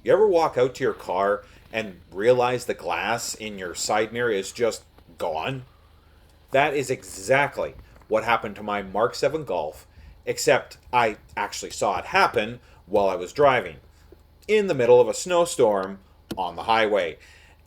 You ever walk out to your car and realize the glass in your side mirror is just gone? That is exactly what happened to my Mark 7 Golf, except I actually saw it happen while I was driving in the middle of a snowstorm on the highway,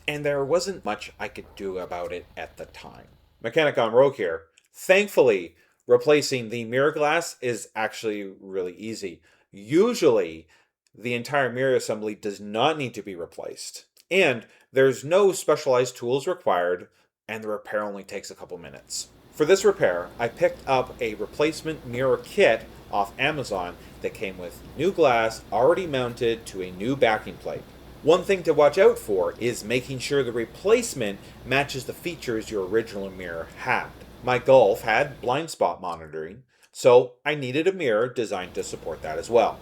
and there wasn't much I could do about it at the time. Mechanic on Rogue here. Thankfully, replacing the mirror glass is actually really easy. Usually, the entire mirror assembly does not need to be replaced, and there's no specialized tools required, and the repair only takes a couple minutes. For this repair, I picked up a replacement mirror kit off Amazon that came with new glass already mounted to a new backing plate. One thing to watch out for is making sure the replacement matches the features your original mirror had. My Golf had blind spot monitoring, so I needed a mirror designed to support that as well.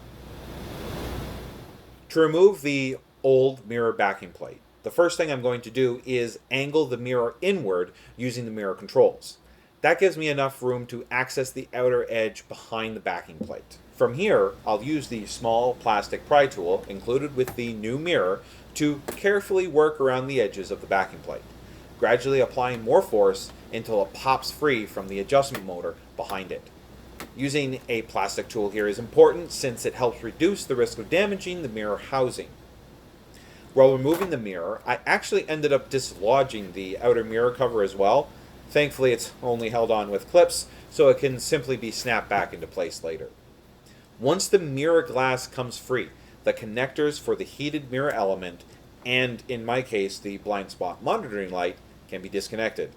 To remove the old mirror backing plate, the first thing I'm going to do is angle the mirror inward using the mirror controls. That gives me enough room to access the outer edge behind the backing plate. From here, I'll use the small plastic pry tool included with the new mirror to carefully work around the edges of the backing plate, gradually applying more force until it pops free from the adjustment motor behind it. Using a plastic tool here is important since it helps reduce the risk of damaging the mirror housing. While removing the mirror, I actually ended up dislodging the outer mirror cover as well. Thankfully, it's only held on with clips, so it can simply be snapped back into place later. Once the mirror glass comes free, the connectors for the heated mirror element, and in my case, the blind spot monitoring light, can be disconnected.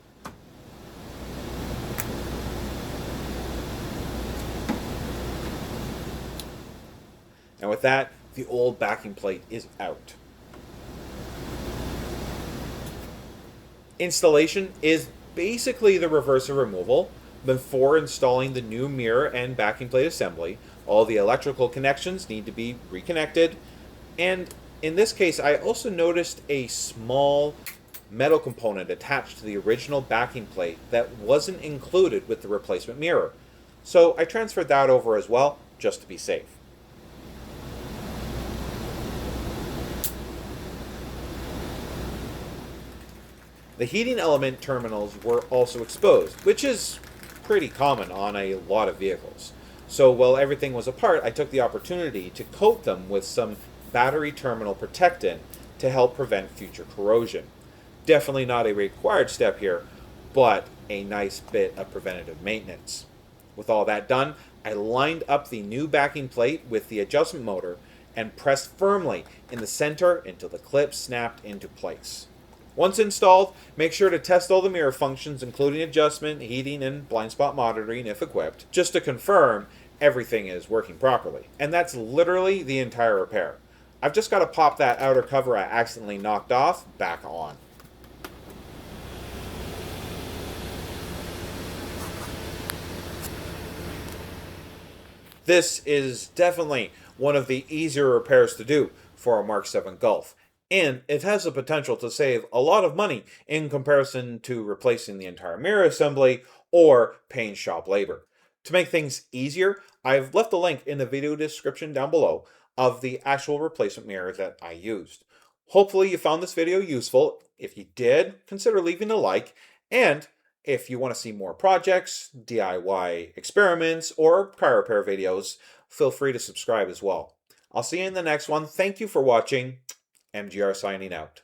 And with that, the old backing plate is out. Installation is basically the reverse of removal. Before installing the new mirror and backing plate assembly, all the electrical connections need to be reconnected. And in this case, I also noticed a small metal component attached to the original backing plate that wasn't included with the replacement mirror. So I transferred that over as well, just to be safe. The heating element terminals were also exposed, which is pretty common on a lot of vehicles. So while everything was apart, I took the opportunity to coat them with some battery terminal protectant to help prevent future corrosion. Definitely not a required step here, but a nice bit of preventative maintenance. With all that done, I lined up the new backing plate with the adjustment motor and pressed firmly in the center until the clip snapped into place. Once installed, make sure to test all the mirror functions, including adjustment, heating, and blind spot monitoring if equipped, just to confirm everything is working properly. And that's literally the entire repair. I've just got to pop that outer cover I accidentally knocked off back on. This is definitely one of the easier repairs to do for a Mark 7 Golf, and it has the potential to save a lot of money in comparison to replacing the entire mirror assembly or paying shop labor. To make things easier, I've left a link in the video description down below of the actual replacement mirror that I used. Hopefully you found this video useful. If you did, consider leaving a like, and if you want to see more projects, DIY experiments, or car repair videos, feel free to subscribe as well. I'll see you in the next one. Thank you for watching. MGR signing out.